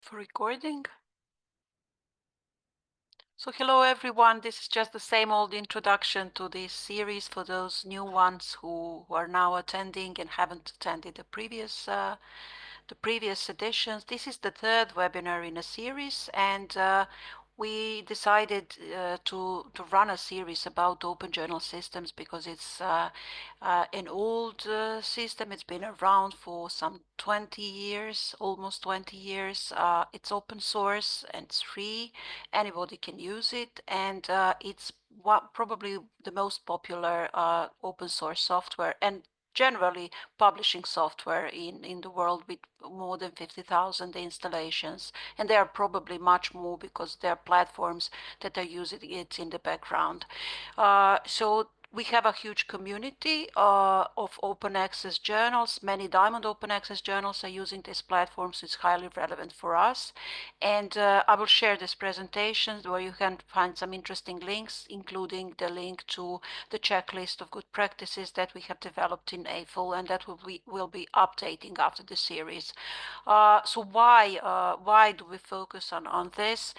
For recording. So hello everyone, this is just the same old introduction to this series for those new ones who are now attending and haven't attended the previous editions. This is the third webinar in a series, and we decided to run a series about open journal systems because it's an old system. It's been around for some 20 years, almost 20 years. It's open source and it's free. Anybody can use it, and it's probably the most popular open source software and generally publishing software in the world, with more than 50,000 installations, and there are probably much more because there are platforms that are using it in the background. So we have a huge community of open access journals. Many Diamond open access journals are using this platform, so it's highly relevant for us. And I will share this presentation where you can find some interesting links, including the link to the checklist of good practices that we have developed in EIFL, and that will be updating after the series. So why do we focus on this?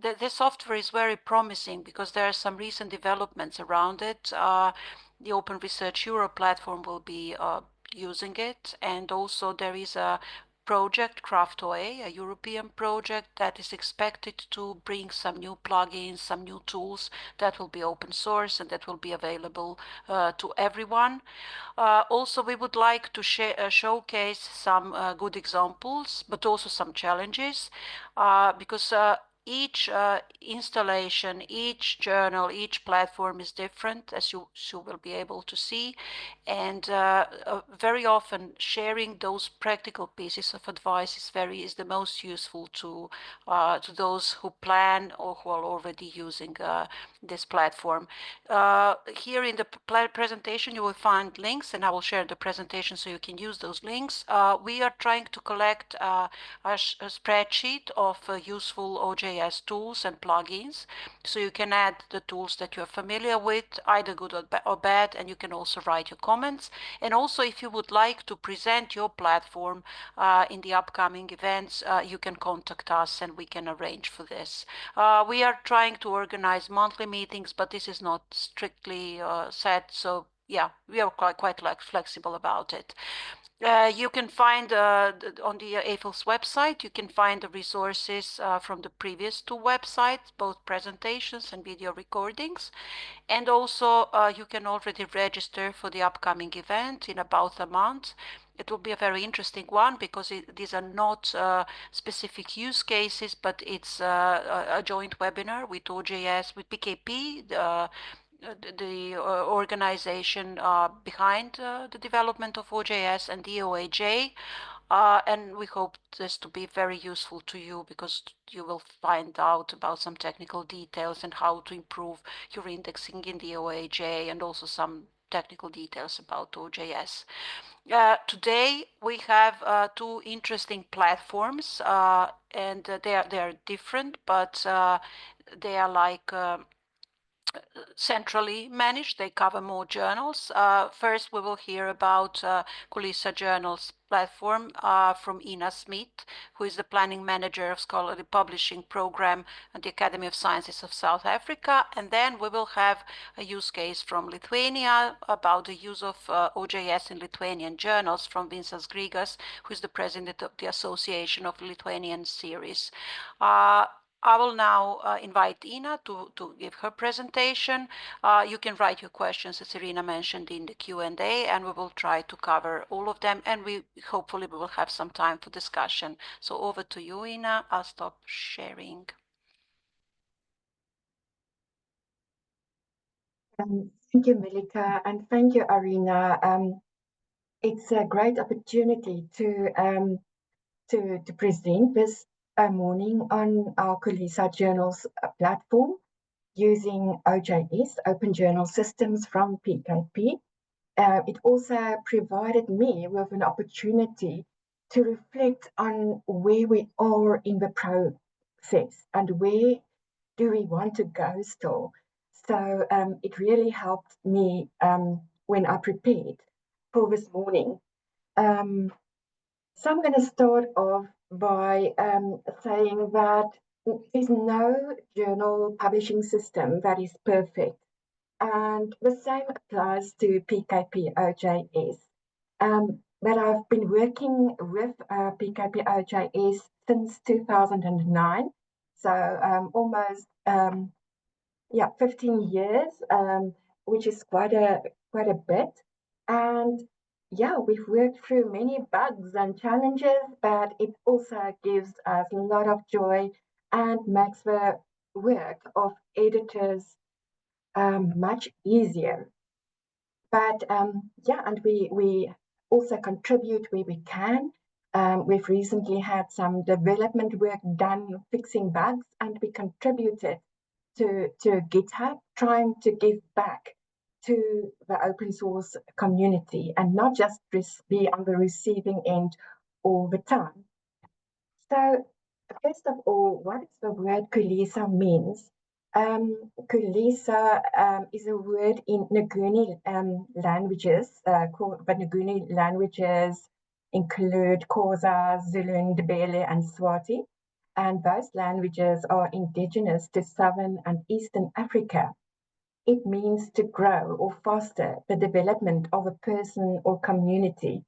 The software is very promising because there are some recent developments around it. The Open Research Europe platform will be using it, and also there is a project, CraftOA, a European project that is expected to bring some new plugins, some new tools that will be open source and that will be available to everyone. Also, we would like to showcase some good examples, but also some challenges, because each installation, each journal, each platform is different, as you will be able to see. And very often sharing those practical pieces of advice is the most useful to those who plan or who are already using this platform. Here in the presentation you will find links, and I will share the presentation so you can use those links. We are trying to collect a spreadsheet of useful OJS tools and plugins, so you can add the tools that you're familiar with, either good or bad, and you can also write your comments. And also, if you would like to present your platform in the upcoming events, you can contact us and we can arrange for this. We are trying to organize monthly meetings, but this is not strictly set, so yeah, we are quite flexible about it. You can find on the EIFL's website, you can find the resources from the previous two websites, both presentations and video recordings. And also you can already register for the upcoming event in about a month. It will be a very interesting one because these are not specific use cases, but it's a joint webinar with OJS, with PKP, the organization behind the development of OJS, and DOAJ. And we hope this to be very useful to you because you will find out about some technical details and how to improve your indexing in the OAJ, and also some technical details about OJS. Today we have two interesting platforms, and they are different, but they are like centrally managed. They cover more journals. First, we will hear about Khulisa Journals platform from Ina Smith, who is the planning manager of scholarly publishing program at the Academy of Sciences of South Africa. And then we will have a use case from Lithuania about the use of OJS in Lithuanian journals from Vincas Grigas, who is the president of the Association of Lithuanian Serials. I will now invite Ina to give her presentation. You can write your questions, as Irina mentioned, in the Q&A, and we will try to cover all of them, and hopefully we will have some time for discussion. So over to you, Ina. I'll stop sharing. Thank you, Milica, and thank you, Irina. It's a great opportunity to present this morning on our Khulisa Journals platform using OJS, Open Journal Systems from PKP. It also provided me with an opportunity to reflect on where we are in the process and where do we want to go still. So it really helped me when I prepared for this morning. So I'm going to start off by saying that there's no journal publishing system that is perfect. And the same applies to PKP OJS. But I've been working with PKP OJS since 2009. So almost 15 years, which is quite a bit. And yeah, we've worked through many bugs and challenges, but it also gives us a lot of joy and makes the work of editors much easier. But and we also contribute where we can. We've recently had some development work done fixing bugs, and we contributed to GitHub, trying to give back to the open source community and not just be on the receiving end all the time. So first of all, what does the word Khulisa means? Khulisa is a word in Nguni languages. The Nguni languages include Xhosa, Zulu, Ndebele, and Swati. And those languages are indigenous to Southern and Eastern Africa. It means to grow or foster the development of a person or community.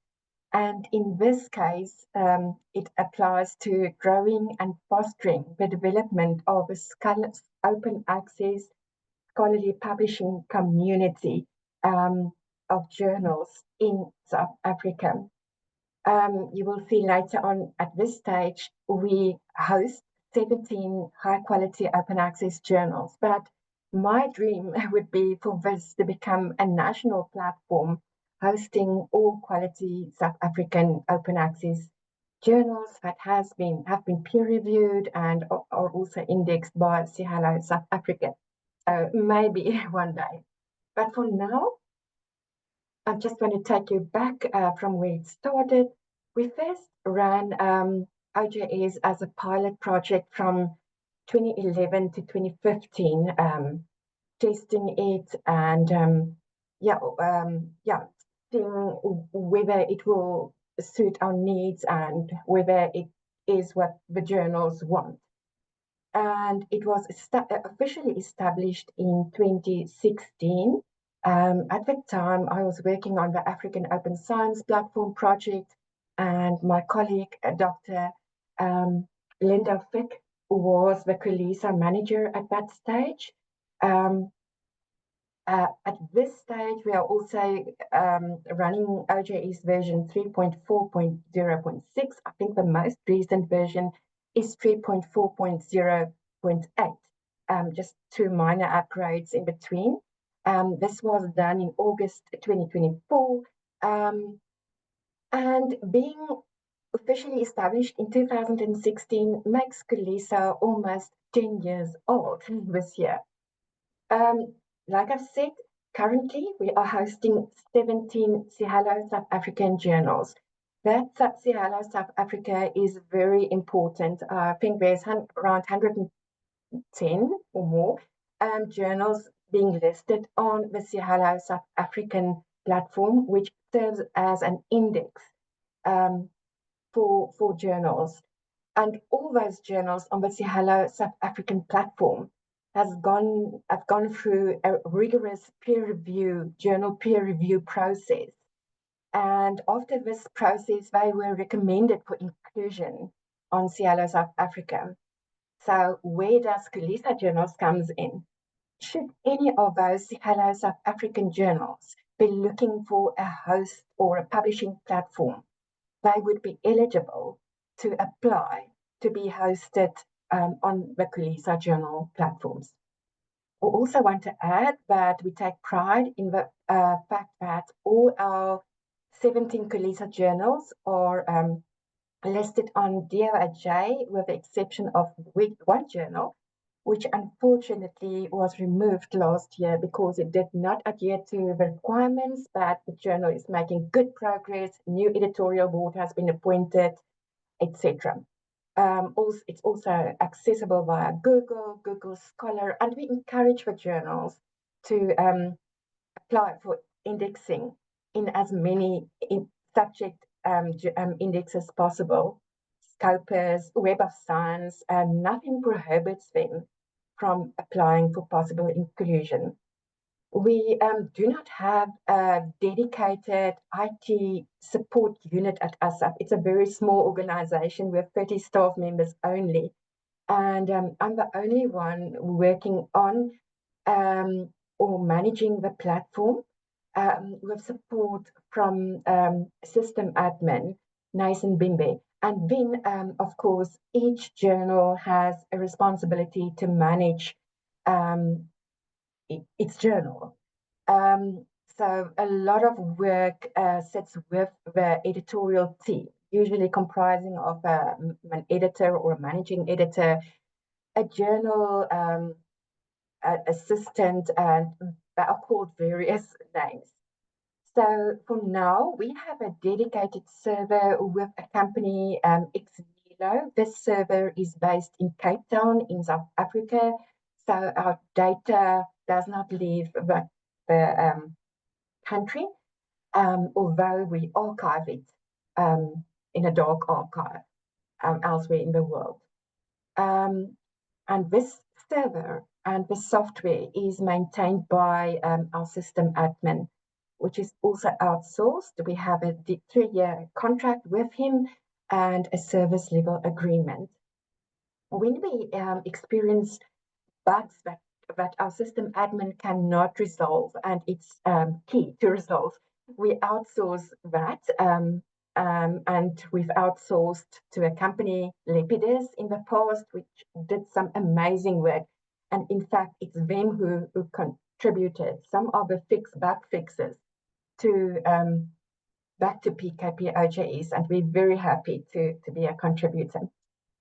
And in this case, it applies to growing and fostering the development of a open access scholarly publishing community of journals in South Africa. You will see later on at this stage, we host 17 high quality open access journals. But my dream would be for this to become a national platform hosting all quality South African open access journals that have been peer reviewed and are also indexed by CIHELLO South Africa. So maybe one day. But for now, I just want to take you back from where it started. We first ran OJS as a pilot project from 2011 to 2015, testing it and seeing whether it will suit our needs and whether it is what the journals want. And it was officially established in 2016. At that time, I was working on the African Open Science Platform project, and my colleague, Dr. Linda Fick, was the Khulisa manager at that stage. At this stage, we are also running OJS version 3.4.0.6. I think the most recent version is 3.4.0.8, just two minor upgrades in between. This was done in August 2024. And being officially established in 2016 makes Khulisa almost 10 years old this year. Like I've said, currently we are hosting 17 CIHELLO South African journals. That CIHELLO South Africa is very important. I think there's around 110 or more journals being listed on the CIHELLO South African platform, which serves as an index for journals. And all those journals on the CIHELLO South African platform have gone through a rigorous journal peer review process. And after this process, they were recommended for inclusion on CIHELLO South Africa. So where does Khulisa Journals comes in? Should any of those CIHELLO South African journals be looking for a host or a publishing platform, they would be eligible to apply to be hosted on the Khulisa Journal platforms. I also want to add that we take pride in the fact that all our 17 Khulisa journals are listed on DOAJ, with the exception of one journal, which unfortunately was removed last year because it did not adhere to the requirements, but the journal is making good progress. New editorial board has been appointed, etc. It's also accessible via Google Scholar, and we encourage the journals to apply for indexing in as many subject indexes possible, Scopus, Web of Science, and nothing prohibits them from applying for possible inclusion. We do not have a dedicated IT support unit at ASSAf. It's a very small organization. We have 30 staff members only. And I'm the only one working on or managing the platform with support from system admin, Nathan Bimbe. And then, of course, each journal has a responsibility to manage its journal. So a lot of work sits with the editorial team, usually comprising of an editor or a managing editor, a journal assistant, and they are called various names. So for now, we have a dedicated server with a company, Xnilo. This server is based in Cape Town in South Africa. So our data does not leave the country, although we archive it in a dark archive elsewhere in the world. And this server and the software is maintained by our system admin, which is also outsourced. We have a 3-year contract with him and a service level agreement. When we experience bugs that our system admin cannot resolve, and it's key to resolve, we outsource that. And we've outsourced to a company, Lepidus, in the past, which did some amazing work. And in fact, it's them who contributed some of the bug fixes to back to PKP OJS, and we're very happy to be a contributor.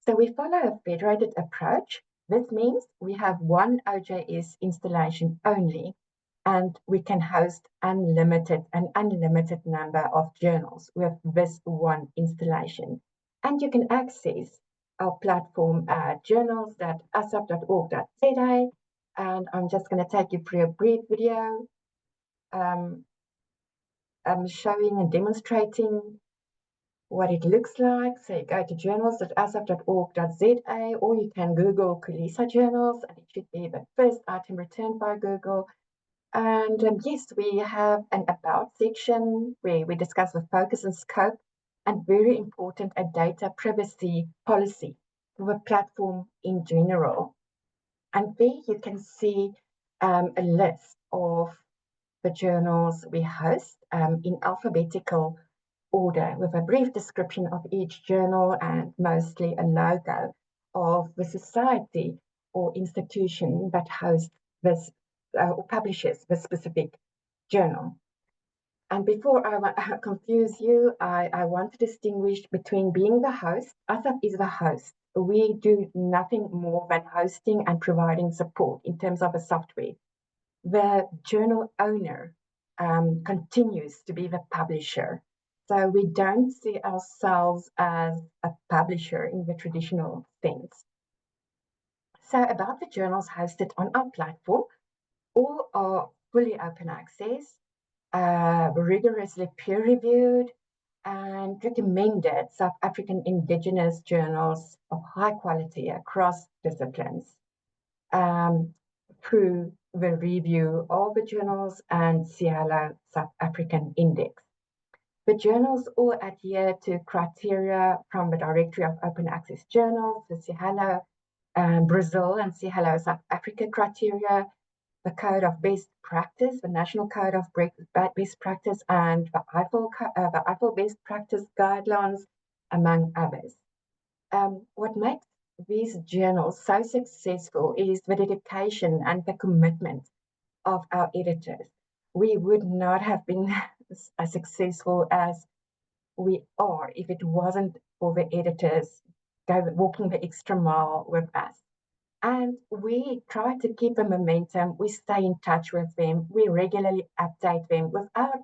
So we follow a federated approach. This means we have one OJS installation only, and we can host an unlimited number of journals with this one installation. And you can access our platform at journals.assaf.org.za. And I'm just going to take you through a brief video showing and demonstrating what it looks like. So you go to journals.assaf.org.za, or you can Google Khulisa Journals, and it should be the first item returned by Google. And yes, we have an about section where we discuss the focus and scope, and very important, a data privacy policy for the platform in general. And there you can see a list of the journals we host in alphabetical order, with a brief description of each journal and mostly a logo of the society or institution that hosts this or publishes the specific journal. And before I confuse you, I want to distinguish between being the host. ASSAf is the host. We do nothing more than hosting and providing support in terms of a software. The journal owner continues to be the publisher. So we don't see ourselves as a publisher in the traditional sense. So about the journals hosted on our platform, all are fully open access, rigorously peer-reviewed, and recommended South African Indigenous journals of high quality across disciplines through the review of the journals and CIHLO South African Index. The journals all adhere to criteria from the Directory of Open Access Journals, the CIHLO Brazil and CIHLO South Africa criteria, the Code of Best Practice, the National Code of Best Practice, and the EIFL Best Practice Guidelines, among others. What makes these journals so successful is the dedication and the commitment of our editors. We would not have been as successful as we are if it wasn't for the editors walking the extra mile with us. And we try to keep the momentum. We stay in touch with them. We regularly update them without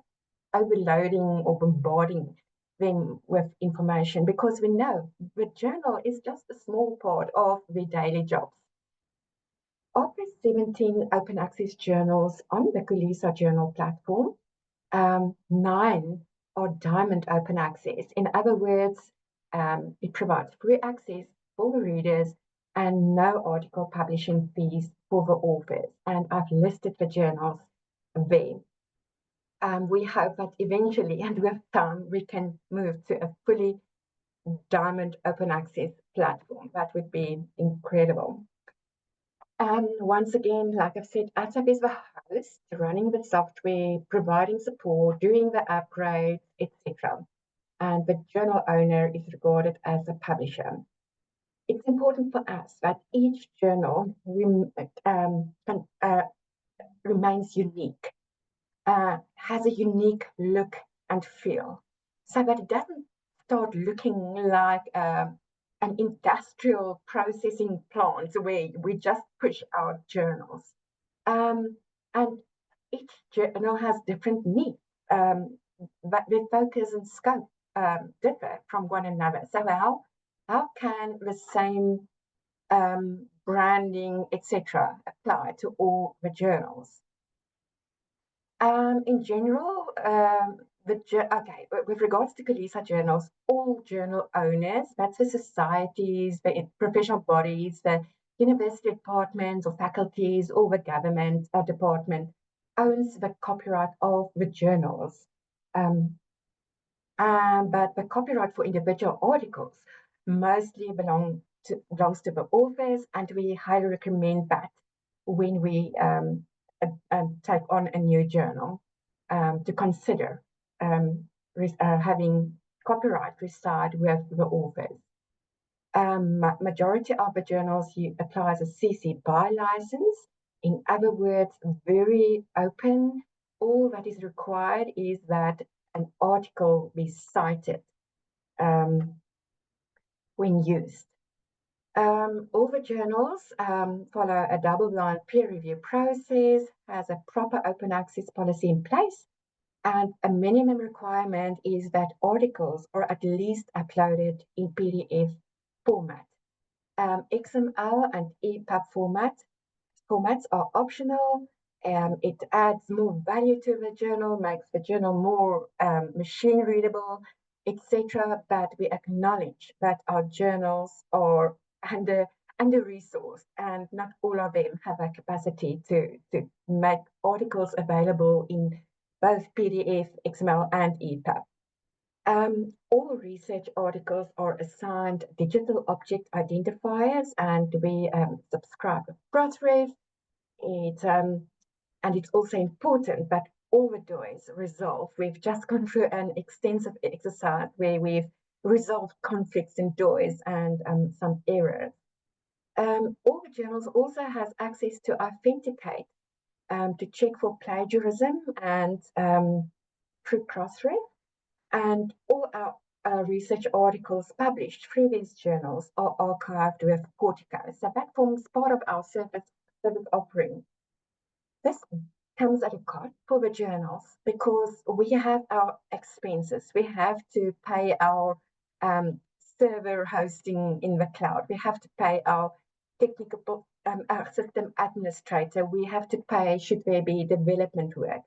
overloading or bombarding them with information, because we know the journal is just a small part of their daily jobs. Of the 17 open access journals on the Khulisa Journal platform, 9 are diamond open access. In other words, it provides free access for the readers and no article publishing fees for the authors. And I've listed the journals there. We hope that eventually and with time we can move to a fully diamond open access platform. That would be incredible. Once again, like I've said, ASSAf is the host, running the software, providing support, doing the upgrades, etc. And the journal owner is regarded as a publisher. It's important for us that each journal remains unique, has a unique look and feel, so that it doesn't start looking like an industrial processing plant where we just push out journals. And each journal has different needs, but their focus and scope differ from one another. So how can the same branding, etc., apply to all the journals? In general, with regards to Khulisa Journals, all journal owners, that's the societies, the professional bodies, the university departments or faculties, or the government department, owns the copyright of the journals. But the copyright for individual articles mostly belongs to the authors, and we highly recommend that when we take on a new journal, to consider having copyright reside with the authors. Majority of the journals applies a CC BY license. In other words, very open. All that is required is that an article be cited when used. All the journals follow a double-blind peer review process, has a proper open access policy in place, and a minimum requirement is that articles are at least uploaded in PDF format. XML and EPUB formats are optional. It adds more value to the journal, makes the journal more machine readable, etc. But we acknowledge that our journals are under-resourced, and not all of them have a capacity to make articles available in both PDF, XML, and EPUB. All research articles are assigned digital object identifiers, and we subscribe to Crossref. And it's also important that all the DOIs resolve. We've just gone through an extensive exercise where we've resolved conflicts in DOIs and some errors. All the journals also has access to authenticate, to check for plagiarism and through Crossref. And all our research articles published through these journals are archived with Portico. So that forms part of our service offering. This comes at a cost for the journals because we have our expenses. We have to pay our server hosting in the cloud. We have to pay our technical our system administrator. We have to pay should there be development work.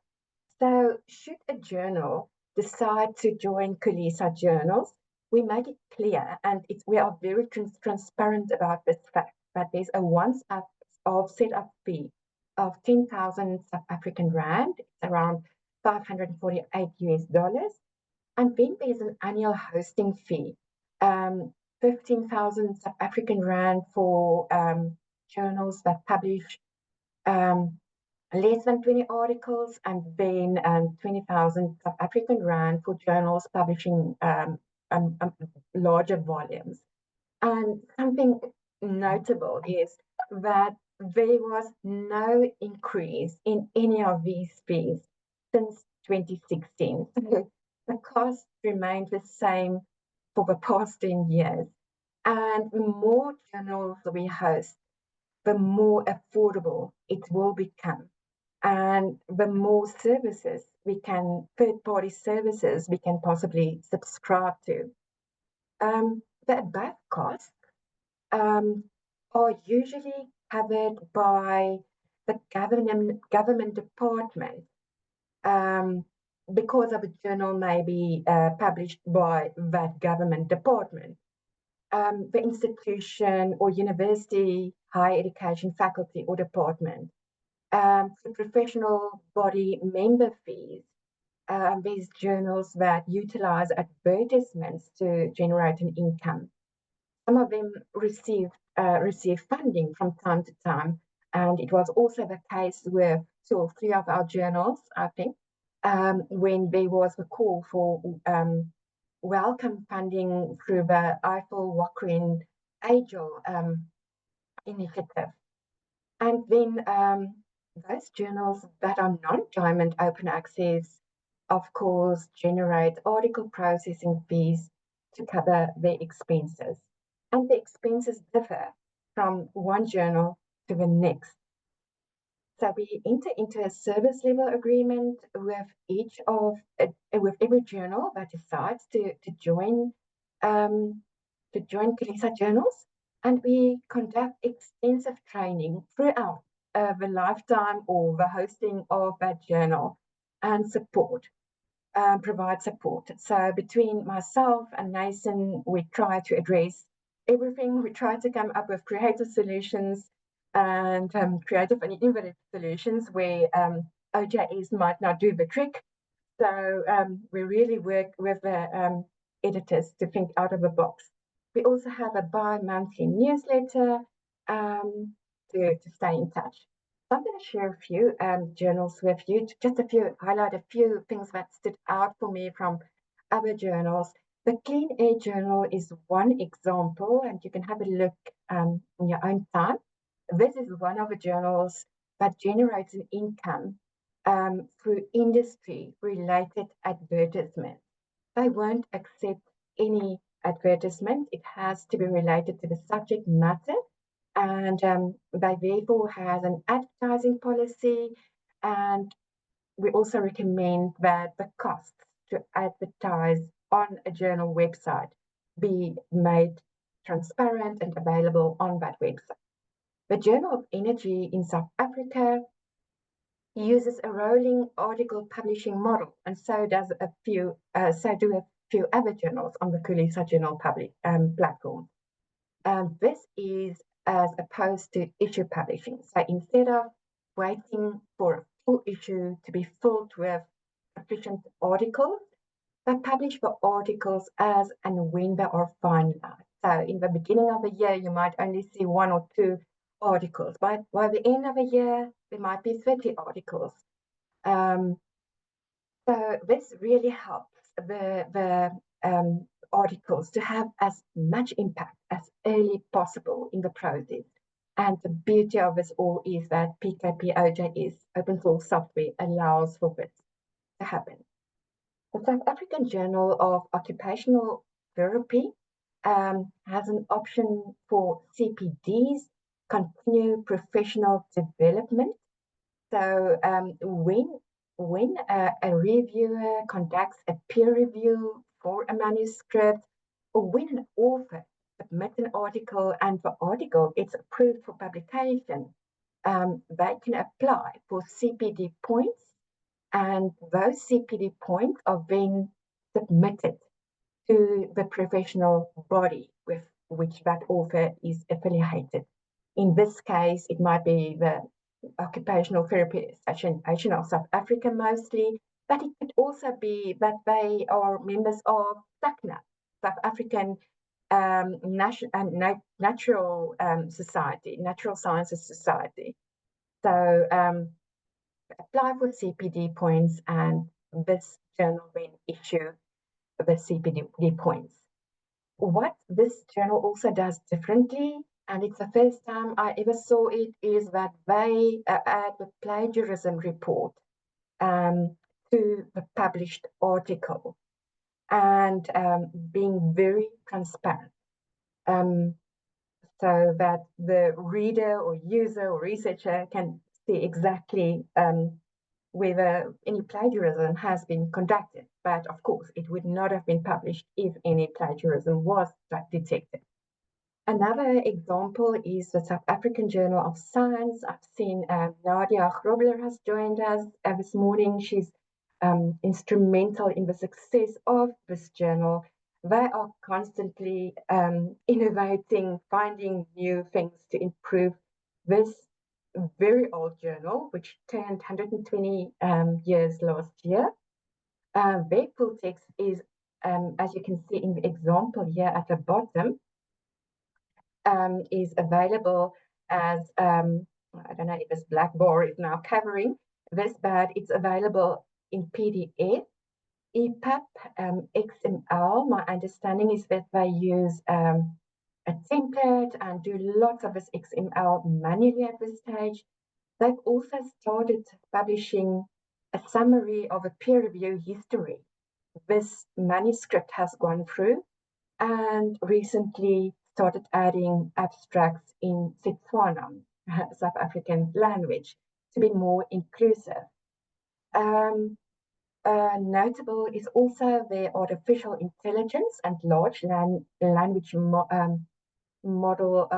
So should a journal decide to join Khulisa Journals, we make it clear, and we are very transparent about this fact, that there's a once-off setup fee of 10,000 South African Rand, it's around $548 US, and then there's an annual hosting fee, 15,000 South African Rand for journals that publish less than 20 articles, and then 20,000 South African Rand for journals publishing larger volumes. And something notable is that there was no increase in any of these fees since 2016. So the cost remained the same for the past 10 years. And the more journals we host, the more affordable it will become. And the more services third-party services we can possibly subscribe to. The above costs are usually covered by the government department. because of a journal may be published by that government department, the institution or university, higher education faculty or department. For professional body member fees, these journals that utilize advertisements to generate an income. Some of them receive funding from time to time, and it was also the case with 2 or 3 of our journals, I think, when there was a call for welcome funding through the EIFL Open Agile initiative. And then those journals that are non-diamond open access, of course, generate article processing fees to cover their expenses. And the expenses differ from one journal to the next. So we enter into a service level agreement with with every journal that decides to join Khulisa Journals, and we conduct extensive training throughout the lifetime or the hosting of that journal, and provide support. So between myself and Nathan, we try to address everything. We try to come up with creative solutions and creative and innovative solutions where OJS might not do the trick. So we really work with the editors to think out of the box. We also have a bi-monthly newsletter to stay in touch. So I'm going to share a few journals with you, highlight a few things that stood out for me from other journals. The Clean Air Journal is one example, and you can have a look in your own time. This is one of the journals that generates an income through industry-related advertisements. They won't accept any advertisement. It has to be related to the subject matter, and they therefore has an advertising policy, and we also recommend that the costs to advertise on a journal website be made transparent and available on that website. The Journal of Energy in South Africa uses a rolling article publishing model, and so do a few other journals on the Khulisa Journal public platform. This is as opposed to issue publishing. So instead of waiting for a full issue to be filled with sufficient articles, they publish the articles as and when they are finalized. So in the beginning of the year, you might only see 1 or 2 articles. By the end of the year, there might be 30 articles. So this really helps the articles to have as much impact as early possible in the process. And the beauty of this all is that PKP OJS, open source software, allows for this to happen. The South African Journal of Occupational Therapy has an option for CPDs, continue professional development. So when a reviewer conducts a peer review for a manuscript, or when an author submits an article and the article gets approved for publication, they can apply for CPD points, and those CPD points are then submitted to the professional body with which that author is affiliated. In this case, it might be the Occupational Therapy Association of South Africa mostly, but it could also be that they are members of SACNA, South African Natural Society, Natural Sciences Society. So apply for CPD points, and this journal then issue the CPD points. What this journal also does differently, and it's the first time I ever saw it, is that they add the plagiarism report to the published article, and being very transparent, so that the reader or user or researcher can see exactly whether any plagiarism has been conducted. But of course, it would not have been published if any plagiarism was detected. Another example is the South African Journal of Science. I've seen Nadia Grobler has joined us this morning. She's instrumental in the success of this journal. They are constantly innovating, finding new things to improve this very old journal, which turned 120 years last year. Their full text is, as you can see in the example here at the bottom, is available as, I don't know if this black bar is now covering this, but it's available in PDF, EPUB, XML. My understanding is that they use a template and do lots of this XML manually at this stage. They've also started publishing a summary of a peer review history this manuscript has gone through, and recently started adding abstracts in Setswana, South African language, to be more inclusive. Notable is also their artificial intelligence and large language model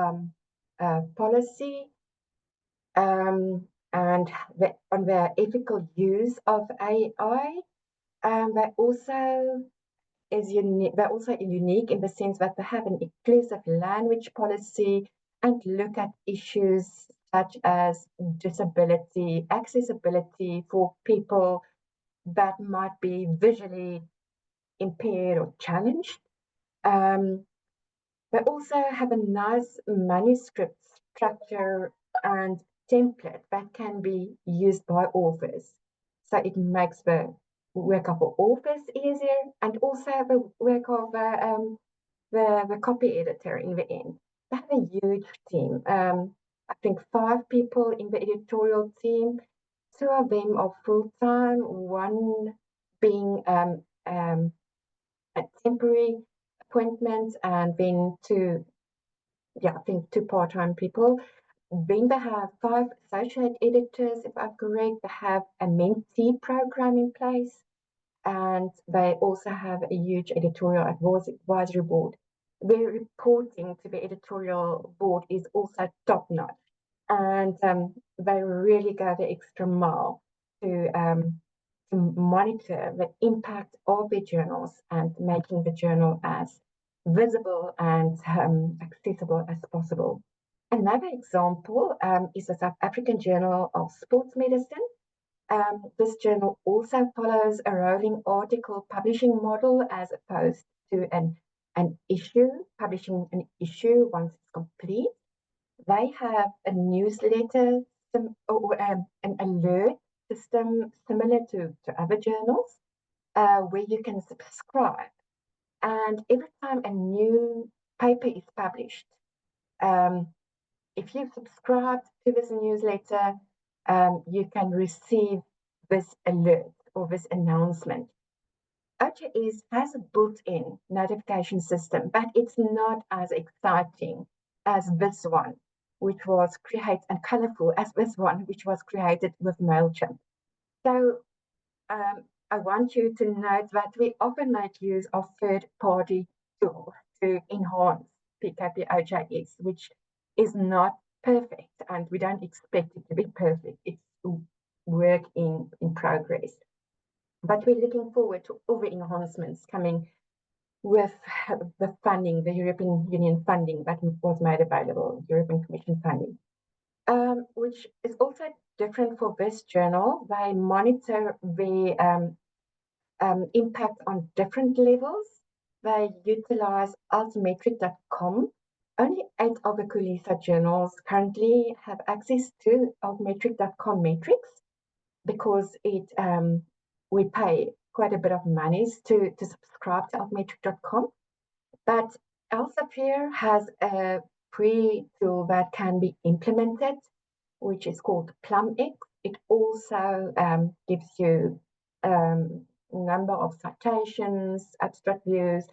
policy, and on their ethical use of AI. They're also unique in the sense that they have an inclusive language policy and look at issues such as disability, accessibility for people that might be visually impaired or challenged. They also have a nice manuscript structure and template that can be used by authors. So it makes the work of the authors easier, and also the work of the copy editor in the end. They have a huge team. I think 5 people in the editorial team. 2 of them are full-time, one being a temporary appointment, and then 2 part-time people. Then they have 5 associate editors, if I'm correct. They have a mentee program in place, and they also have a huge editorial advisory board. Their reporting to the editorial board is also top-notch, and they really go the extra mile to monitor the impact of the journals and making the journal as visible and accessible as possible. Another example is the South African Journal of Sports Medicine. This journal also follows a rolling article publishing model as opposed to an issue, publishing an issue once it's complete. They have a newsletter or an alert system similar to other journals where you can subscribe. And every time a new paper is published, if you subscribe to this newsletter, you can receive this alert or this announcement. OJS has a built-in notification system, but it's not as exciting as this one, which was created, and colorful as this one, which was created with MailChimp. So I want you to note that we often make use of third-party tools to enhance PKP OJS, which is not perfect, and we don't expect it to be perfect. It's work in progress. But we're looking forward to all the enhancements coming with the funding, the European Union funding that was made available, European Commission funding, which is also different for this journal. They monitor the impact on different levels. They utilize altmetric.com. Only 8 of the Khulisa journals currently have access to altmetric.com metrics because we pay quite a bit of money to subscribe to altmetric.com. But ASSAf has a free tool that can be implemented, which is called PlumX. It also gives you number of citations, abstract views.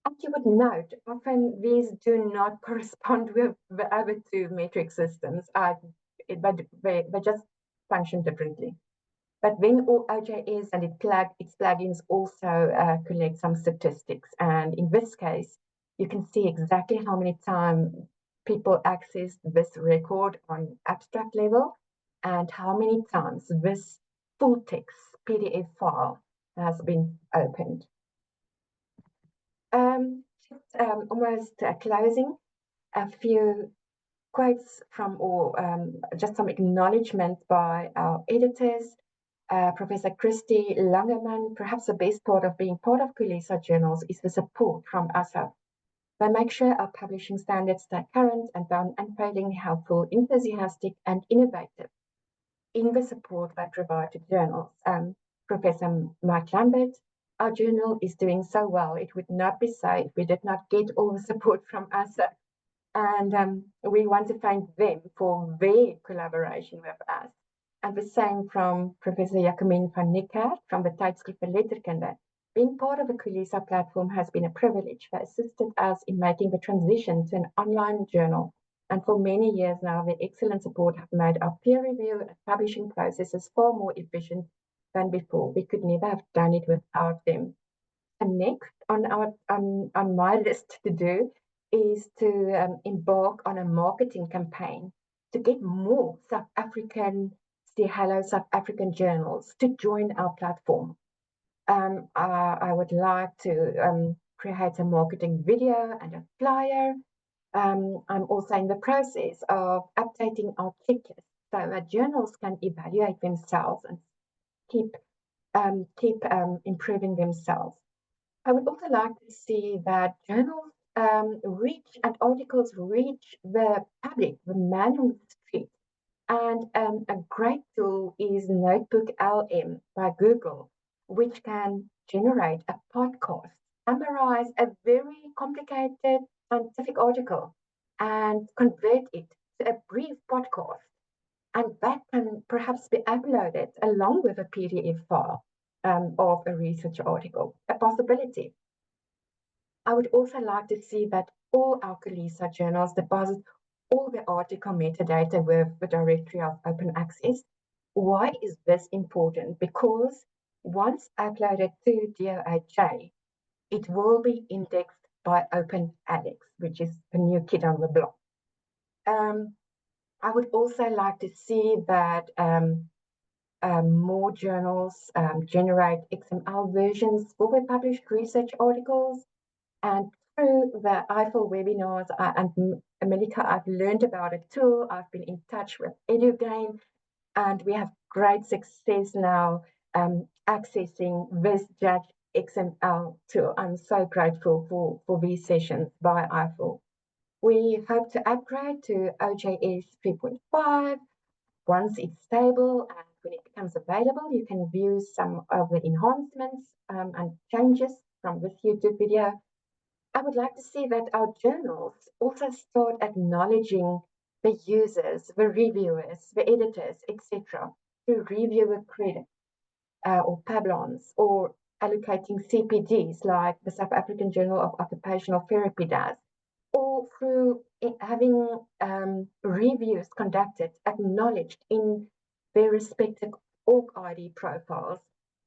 And you would note, often these do not correspond with the other 2 metric systems, but they just function differently. But then OJS and its plugins also collect some statistics. And in this case, you can see exactly how many times people access this record on abstract level and how many times this full text PDF file has been opened. Almost closing, a few quotes from, or just some acknowledgement by our editors. Professor Christy Langeman, perhaps the best part of being part of Khulisa Journals is the support from ASSAf. They make sure our publishing standards stay current and unfailingly helpful, enthusiastic, and innovative in the support they provide to journals. Professor Mike Lambert, our journal is doing so well. It would not be so if we did not get all the support from ASSAf. And we want to thank them for their collaboration with us. And the same from Professor Jacomien van Niekerk from the Tijdschrift vir Letterkunde. Being part of the Khulisa platform has been a privilege. They assisted us in making the transition to an online journal. And for many years now, their excellent support have made our peer review and publishing processes far more efficient than before. We could never have done it without them. And next on my list to do is to embark on a marketing campaign to get more South African, say hello South African journals to join our platform. I would like to create a marketing video and a flyer. I'm also in the process of updating our checklist so that journals can evaluate themselves and keep improving themselves. I would also like to see that journals reach and articles reach the public, the man on the street. And a great tool is Notebook LM by Google, which can generate a podcast, summarize a very complicated scientific article, and convert it to a brief podcast. And that can perhaps be uploaded along with a PDF file of a research article, a possibility. I would also like to see that all our Khulisa journals deposit all the article metadata with the Directory of Open Access. Why is this important? Because once uploaded to DOAJ, it will be indexed by Open Alex, which is the new kid on the block. I would also like to see that more journals generate XML versions for the published research articles. And through the EIFL webinars and Milica, I've learned about a tool. I've been in touch with EduGain, and we have great success now accessing this Judge XML tool. I'm so grateful for these sessions by EIFL. We hope to upgrade to OJS 3.5 once it's stable, and when it becomes available, you can view some of the enhancements and changes from this YouTube video. I would like to see that our journals also start acknowledging the users, the reviewers, the editors, etc., through reviewer credit or pablons, or allocating CPDs like the South African Journal of Occupational Therapy does, or through having reviews conducted, acknowledged in their respective org ID profiles.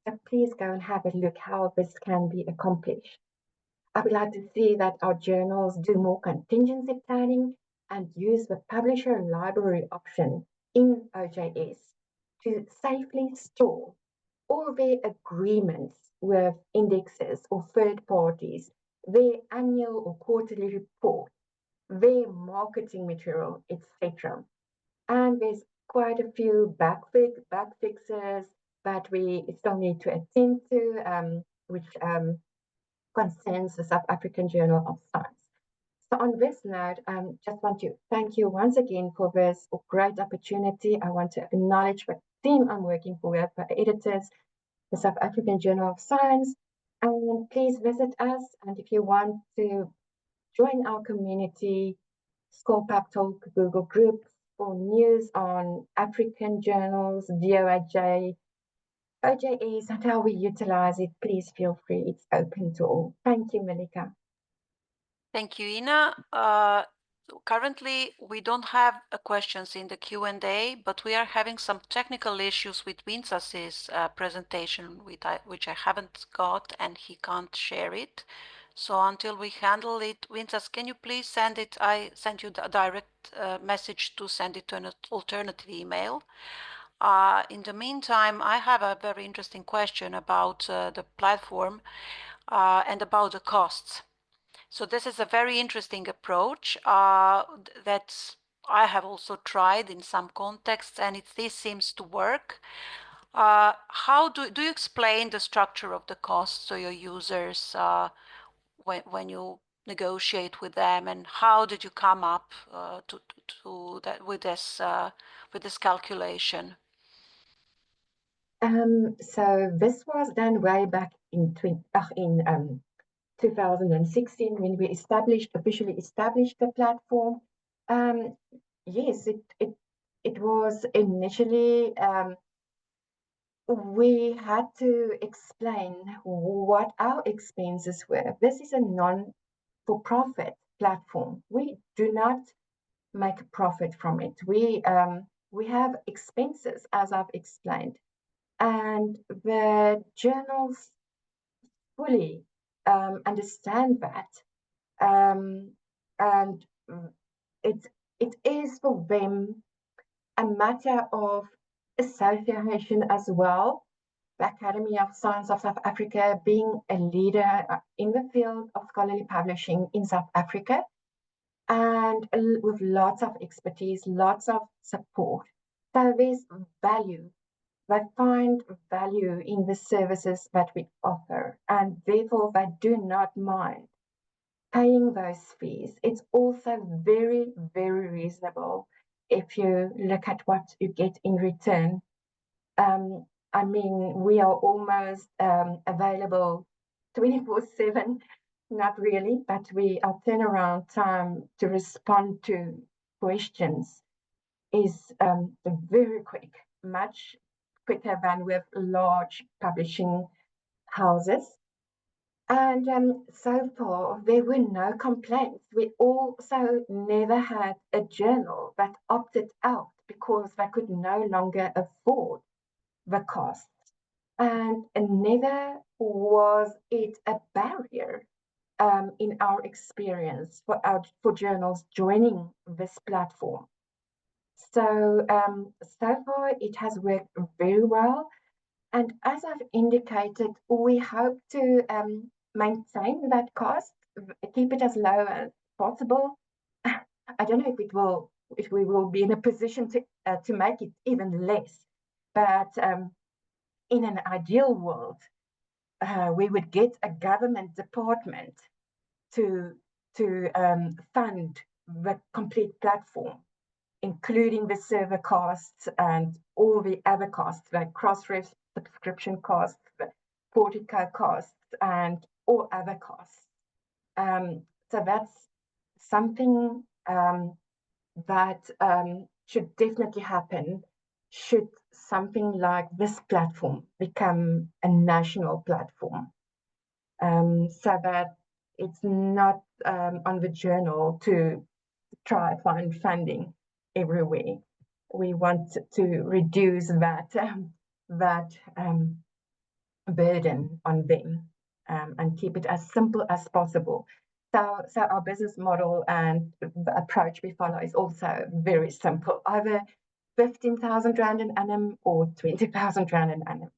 So please go and have a look how this can be accomplished. I would like to see that our journals do more contingency planning and use the publisher library option in OJS to safely store all their agreements with indexes or third parties, their annual or quarterly report, their marketing material, etc. And there's quite a few bug fixes that we still need to attend to, which concerns the South African Journal of Science. So on this note, just want to thank you once again for this great opportunity. I want to acknowledge the team I'm working for, the editors, the South African Journal of Science, and please visit us. And if you want to join our community, Scorpap Talk Google groups for news on African journals, DOAJ, OJS, and how we utilize it, please feel free. It's open to all. Thank you, Milica. Thank you, Ina. Currently, we don't have questions in the Q&A, but we are having some technical issues with Vincas's presentation, which I haven't got, and he can't share it. So until we handle it, Vincas, can you please send it? I sent you the direct message to send it to an alternative email. In the meantime, I have a very interesting question about the platform and about the costs. So this is a very interesting approach that I have also tried in some contexts, and this seems to work. How do you explain the structure of the costs to your users when you negotiate with them, and how did you come up to that with this calculation? So this was done way back in 2016 when we officially established the platform. Yes, it was initially we had to explain what our expenses were. This is a non-for-profit platform. We do not make a profit from it. We have expenses, as I've explained, and the journals fully understand that, and it is for them a matter of association as well. The Academy of Science of South Africa being a leader in the field of scholarly publishing in South Africa, and with lots of expertise, lots of support. So there's value. They find value in the services that we offer, and therefore they do not mind paying those fees. It's also very, very reasonable if you look at what you get in return. I mean, we are almost available 24/7, not really, but our turnaround time to respond to questions is very quick, much quicker than with large publishing houses. And so far, there were no complaints. We also never had a journal that opted out because they could no longer afford the costs. And neither was it a barrier in our experience for journals joining this platform. So, so far it has worked very well. And as I've indicated, we hope to maintain that cost, keep it as low as possible. I don't know if we will be in a position to make it even less, but in an ideal world, we would get a government department to fund the complete platform, including the server costs and all the other costs, like Crossref subscription costs, the Portico costs, and all other costs. So that's something that should definitely happen should something like this platform become a national platform, so that it's not on the journal to try find funding everywhere. We want to reduce that burden on them and keep it as simple as possible. So our business model and the approach we follow is also very simple, either 15,000 Rand an annum or 20,000 Rand an annum.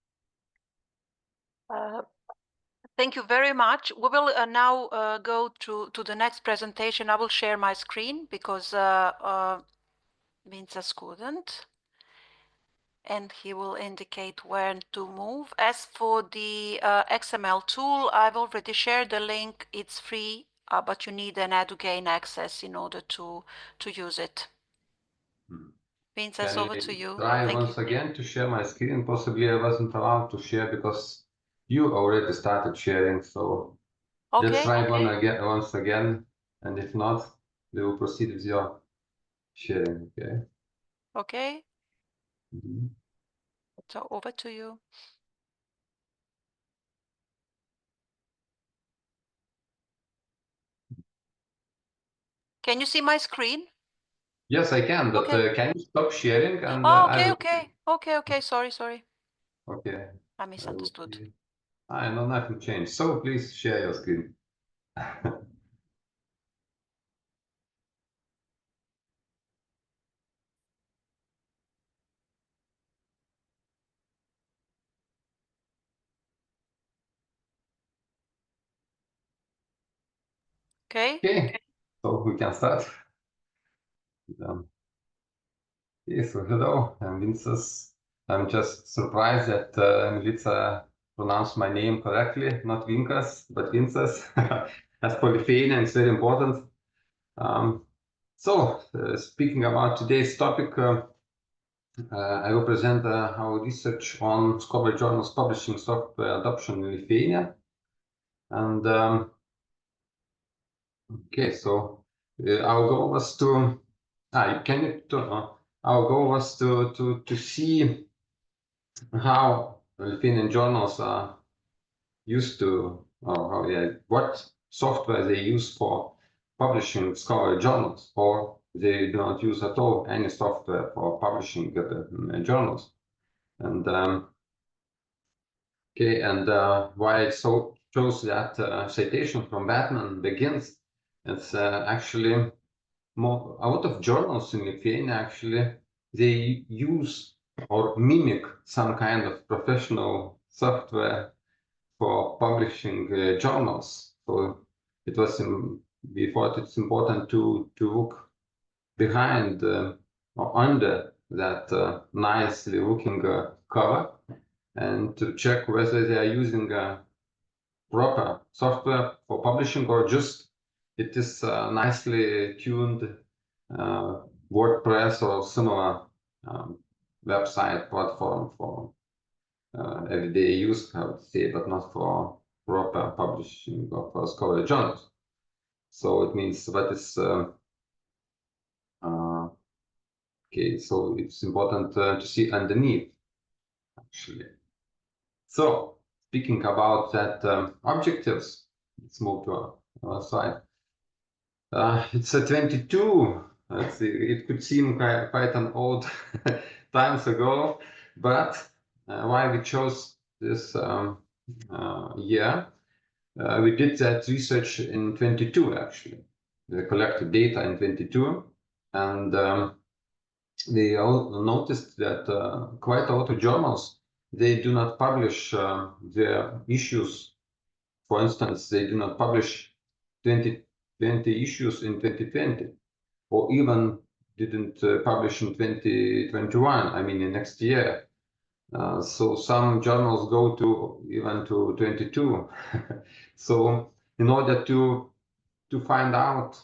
Thank you very much. We will now go to the next presentation. I will share my screen because Vincas couldn't, and he will indicate where to move. As for the XML tool, I've already shared the link. It's free, but you need an EduGain access in order to use it. Vincas, over to you. Try once again to share my screen. Possibly I wasn't allowed to share because you already started sharing. So let's try once again, and if not, we will proceed with your sharing. Okay. Okay. So over to you. Can you see my screen? Yes, I can, but can you stop sharing? And okay. Sorry. Okay. I misunderstood. I know nothing changed. So please share your screen. Okay. So we can start. Okay, so hello, I'm Vincas. I'm just surprised that Milica pronounced my name correctly, not Vincas, but Vincas. As for Lithuania, it's very important. Speaking about today's topic, I will present our research on Scholarly Journals publishing software adoption in Lithuania. And okay, so our goal was to our goal was to see how Lithuanian journals are used to, what software they use for publishing scholarly journals, or they do not use at all any software for publishing journals. And why I chose that citation from Batman Begins, it's actually a lot of journals in Lithuania actually they use or mimic some kind of professional software for publishing journals. So it was we thought it's important to look behind or under that nicely looking cover and to check whether they are using proper software for publishing or just it is nicely tuned WordPress or similar website platform for everyday use, I would say, but not for proper publishing of scholarly journals. So it means what is okay. So it's important to see underneath, actually. So speaking about that objectives, let's move to our slide. It's a 22. It could seem quite an old times ago, but why we chose this year? We did that research in 22 actually. We collected data in 22, and we all noticed that quite a lot of journals they do not publish their issues. For instance, they do not publish 20 issues in 2020, or even didn't publish in 2021. I mean, in next year. So some journals go to even to 22. So in order to find out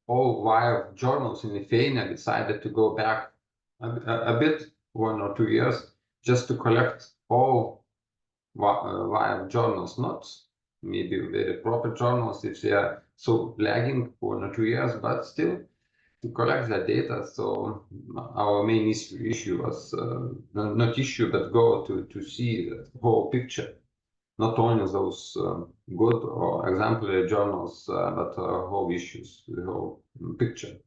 why journals in Lithuania decided to go back a bit, 1 or 2 years, just to collect all why journals, not maybe very proper journals if they are so lagging 1 or 2 years, but still to collect that data. So our main issue was not issue, but goal to see the whole picture, not only those good or exemplary journals, but whole issues, the whole picture.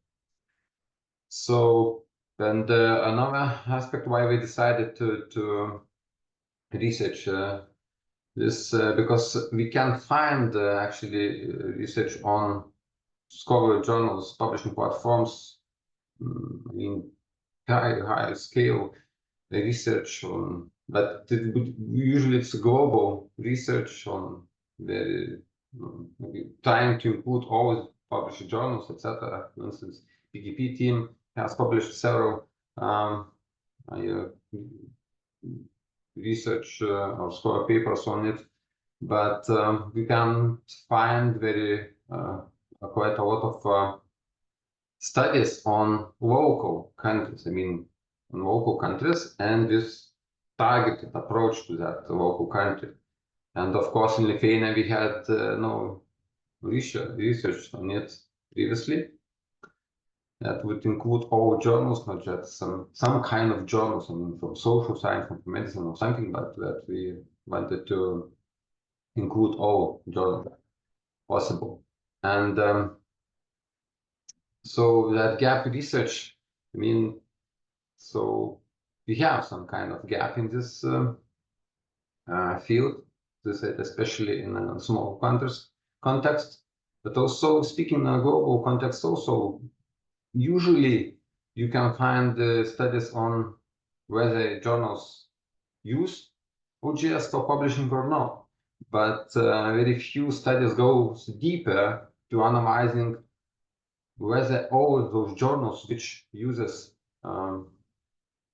So, and another aspect why we decided to research this because we can find actually research on scholarly journals publishing platforms in high scale research on, but usually it's global research on very trying to include all published journals, etc. For instance, PGP team has published several research or scholar papers on it, but we can find very quite a lot of studies on local countries. I mean, on local countries and this targeted approach to that local country. And of course, in Lithuania, we had no research on it previously. That would include all journals, not just some kind of journals, I mean, from social science, from medicine or something, but that we wanted to include all journals possible. And so that gap research, I mean, so we have some kind of gap in this field, especially in a small context, but also speaking in a global context also, usually you can find studies on whether journals use OJS for publishing or not, but very few studies go deeper to analyzing whether all those journals which uses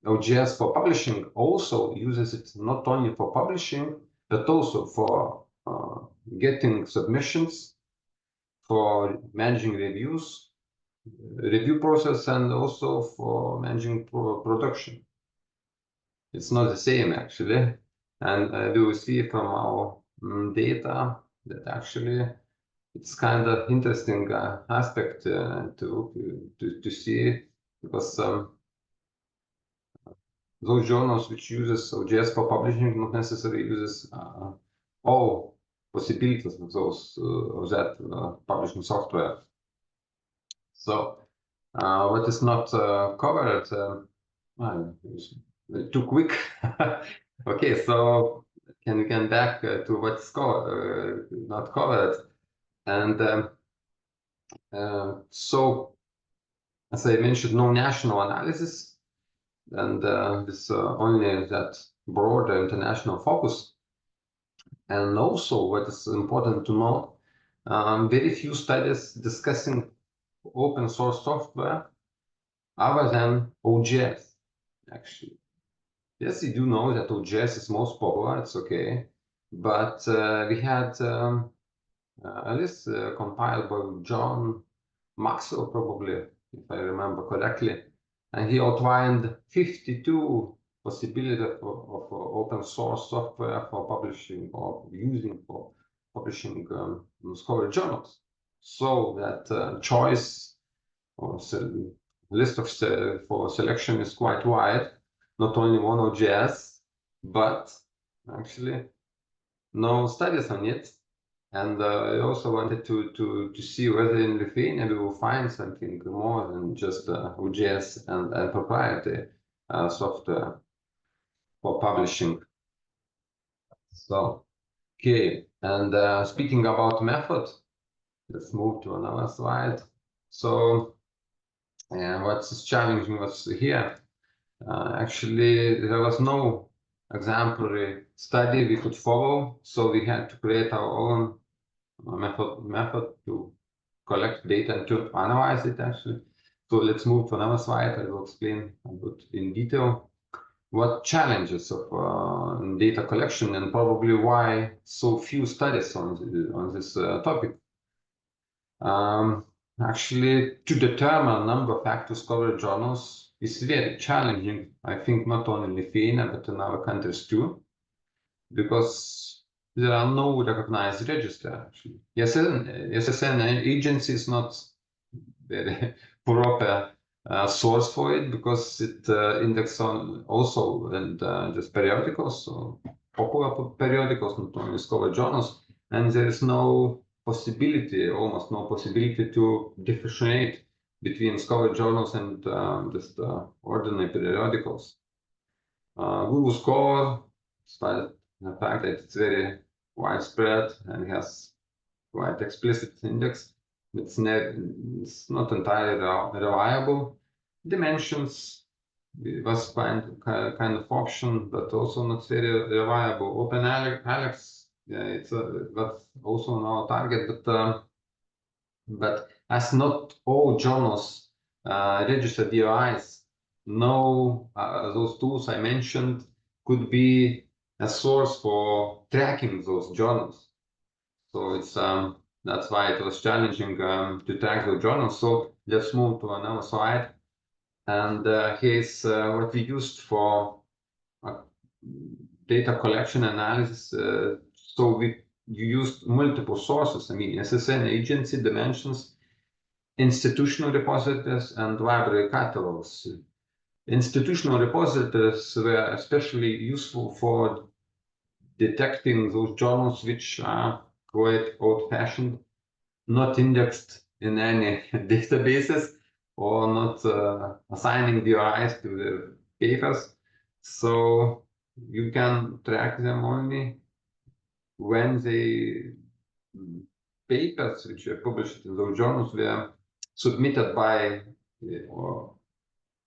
OJS for publishing also uses it not only for publishing, but also for getting submissions, for managing reviews, review process, and also for managing production. It's not the same actually, and we will see from our data that actually it's kind of interesting aspect to see, because those journals which uses OJS for publishing not necessarily uses all possibilities of those of that publishing software. So what is not covered, too quick. Okay, so can we get back to what's not covered? And so, as I mentioned, no national analysis, and this only that broader international focus. And also, what is important to note, very few studies discussing open source software other than OJS, actually. Yes, you do know that OJS is most popular, it's okay, but we had a list compiled by John Maxwell, probably, if I remember correctly, and he outlined 52 possibilities of open source software for publishing or using for publishing scholarly journals. So that choice or list of for selection is quite wide. Not only one OJS, but actually no studies on it. And I also wanted to see whether in Lithuania we will find something more than just OJS and proprietary software for publishing. So, okay, and speaking about method, let's move to another slide. So, what's challenging was here. Actually, there was no exemplary study we could follow, so we had to create our own method to collect data and to analyze it, actually. So let's move to another slide. I will explain a bit in detail what challenges of data collection and probably why so few studies on this topic. Actually, to determine number of active scholarly journals is very challenging, I think, not only in Lithuania, but in other countries too, because there are no recognized register, actually. SSN agency is not very proper source for it, because it indexes on also and just periodicals, so popular periodicals, not only scholarly journals, and there is no possibility, almost no possibility to differentiate between scholarly journals and just ordinary periodicals. Google Scholar, despite the fact that it's very widespread and has quite explicit index, it's not entirely reliable. Dimensions was kind of option, but also not very reliable. Open Alex, yeah, it's that's also on our target, but as not all journals register DOIs, no, those tools I mentioned could be a source for tracking those journals. So it's that's why it was challenging to track the journals. So let's move to another slide. And here's what we used for data collection analysis. So you used multiple sources. I mean, SSN agency, dimensions, institutional repositories, and library catalogs. Institutional repositories were especially useful for detecting those journals which are quite old-fashioned, not indexed in any databases, or not assigning DOIs to the papers. So you can track them only when the papers which were published in those journals were submitted by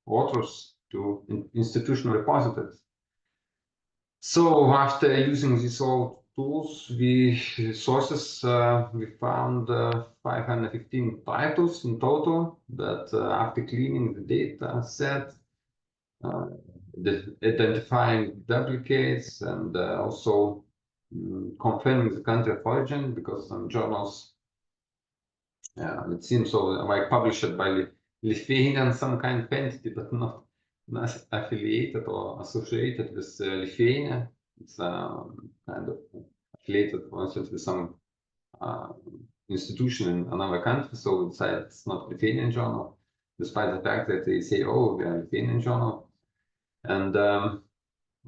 authors to institutional repositories. So after using these old tools, sources, we found 515 titles in total that after cleaning the data set, identifying duplicates and also confirming the country of origin, because some journals, it seems so, like published by Lithuanian some kind of entity, but not affiliated or associated with Lithuania. It's kind of affiliated, for instance, with some institution in another country, so it's not Lithuanian journal, despite the fact that they say, oh, we are Lithuanian journal. And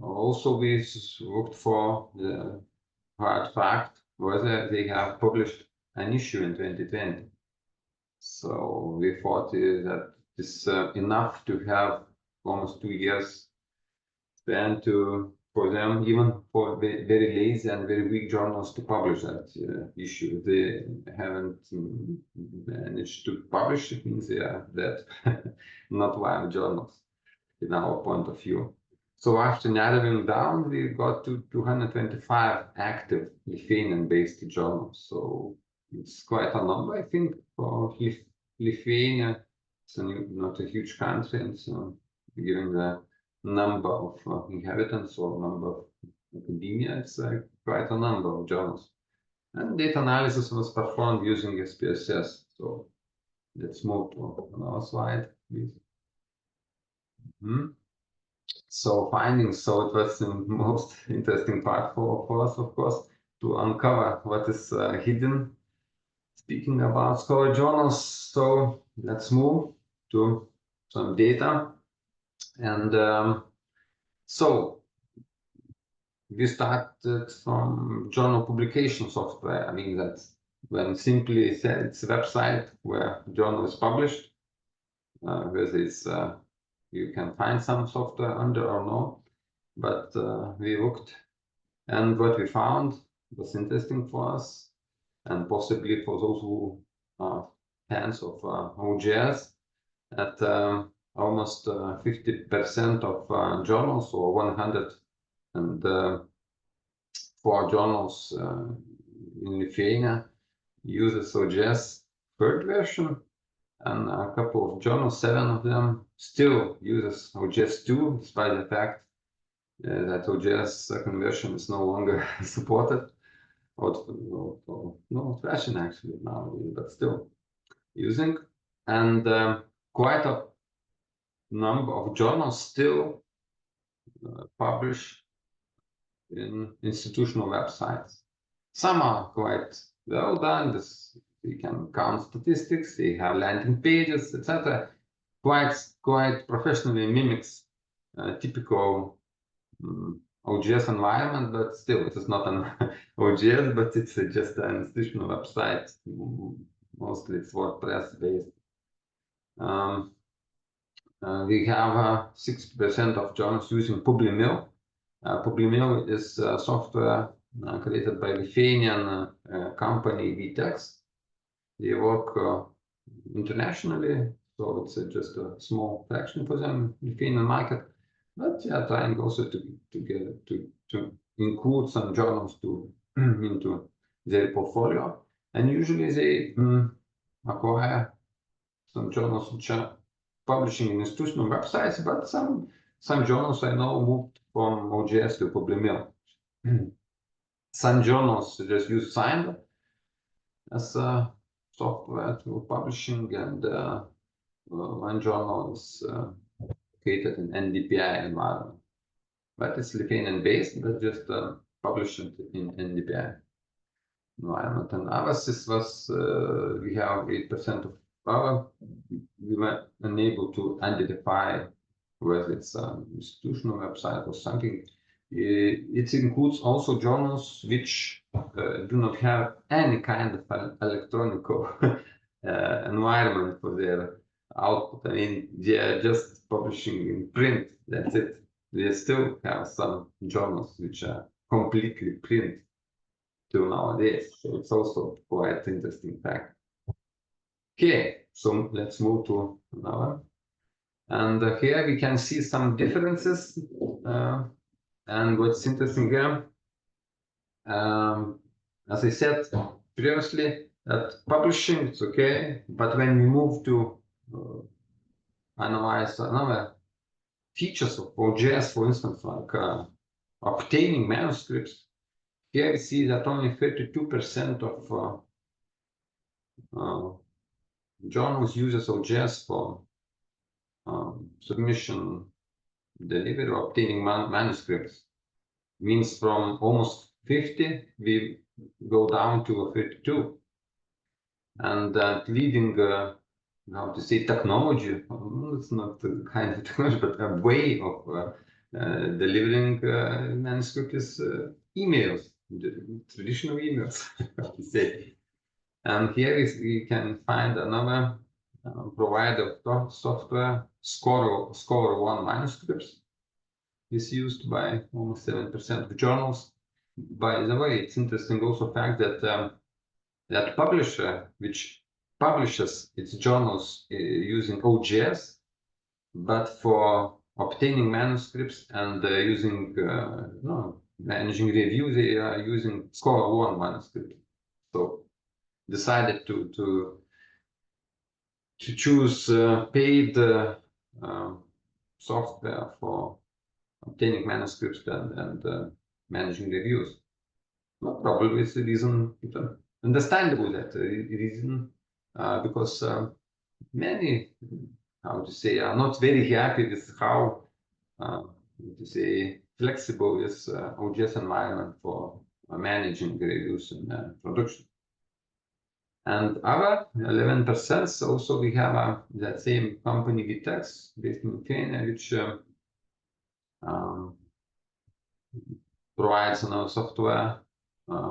also we looked for the hard fact whether they have published an issue in 2020. So we thought that it's enough to have almost 2 years spent for them, even for very lazy and very weak journals, to publish that issue. They haven't managed to publish, it means they are dead, not viable journals in our point of view. So after narrowing down, we got to 225 active Lithuanian-based journals. So it's quite a number, I think, for Lithuania. It's not a huge country, and so given the number of inhabitants or number of academia, it's quite a number of journals. And data analysis was performed using SPSS. So let's move to another slide, please. So findings. So it was the most interesting part for us, of course, to uncover what is hidden. Speaking about scholar journals, so let's move to some data. And so we started from journal publication software. I mean, that's when simply said it's a website where the journal is published, whether it's you can find some software under or no, but we looked, and what we found was interesting for us, and possibly for those who are fans of OJS, that almost 50% of journals, or 104 journals in Lithuania, uses OJS third version, and a couple of journals, 7 of them, still uses OJS 2, despite the fact that OJS second version is no longer supported. No fashion actually now, but still using. And quite a number of journals still publish in institutional websites. Some are quite well done. You can count statistics, they have landing pages, etc. Quite professionally mimics typical OJS environment, but still it is not an OJS, but it's just an institutional website. Mostly it's WordPress based. We have 60% of journals using Publimil. Publimil is software created by Lithuanian company VTEX. They work internationally, so it's just a small fraction for them in the Lithuanian market. But yeah, trying also to include some journals into their portfolio, and usually they acquire some journals which are publishing in institutional websites, but some journals I know moved from OJS to Publimil. Some journals just use Sign as a software to publishing, and one journal is located in NDPI environment, but it's Lithuanian based, but just published in NDPI environment. And ours was we have 8% of our. We were unable to identify whether it's an institutional website or something. It includes also journals which do not have any kind of electronic environment for their output. I mean, they are just publishing in print, that's it. We still have some journals which are completely print till nowadays, so it's also quite interesting fact. Okay, so let's move to another. And here we can see some differences. And what's interesting here, as I said previously, that publishing it's okay, but when we move to analyze another features of OJS, for instance, like obtaining manuscripts, here we see that only 32% of journals uses OJS for submission, delivery, or obtaining manuscripts. Means from almost 50 we go down to 32, and that leading how to say technology, it's not a kind of technology but a way of delivering manuscript is emails, the traditional emails, how to say. And here we can find another provider of software, Scholar1 manuscripts is used by almost 7% of journals. By the way, it's interesting also fact that that publisher which publishes its journals using OJS, but for obtaining manuscripts and using managing review, they are using Scholar1 manuscript. So decided to choose paid software for obtaining manuscripts and managing reviews. Well, probably it's the reason, understandable that reason, because many, how to say, are not very happy with how to say flexible is OJS environment for managing reviews and production. And other 11% also we have that same company Vitex based in Lithuania, which provides another software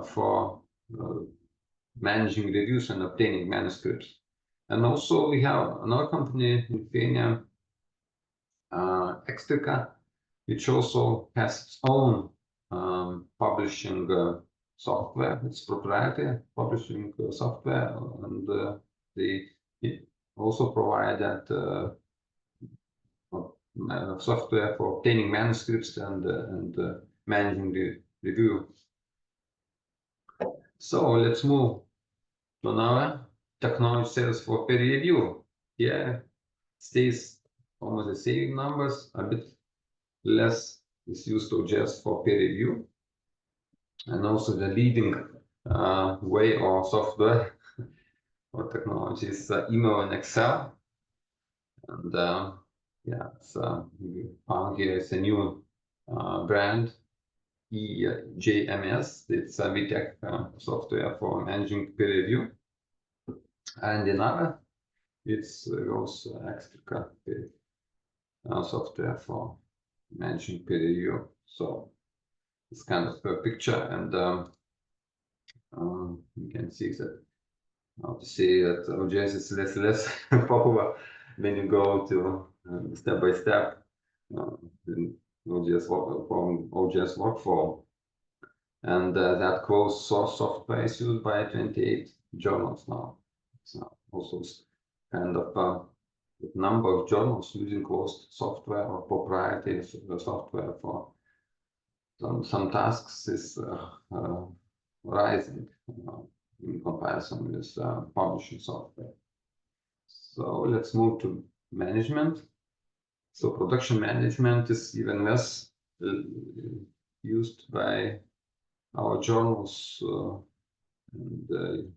for managing reviews and obtaining manuscripts. And also we have another company in Lithuania, Extrica, which also has its own publishing software. It's proprietary publishing software, and they also provide that software for obtaining manuscripts and managing the review. So let's move to another technology sales for peer review. Here stays almost the same numbers, a bit less is used OJS for peer review, and also the leading way or software or technology is email and Excel. And yeah, it's found here is a new brand, EJMS. It's a VTech software for managing peer review. And another, it's also Extrica software for managing peer review. So it's kind of a picture, and you can see that how to say that OJS is less popular when you go to step by step in OJS workflow, and that closed source software is used by 28 journals now. So also kind of number of journals using closed software or proprietary software for some tasks is rising in comparison with publishing software. So let's move to management. So production management is even less used by our journals, and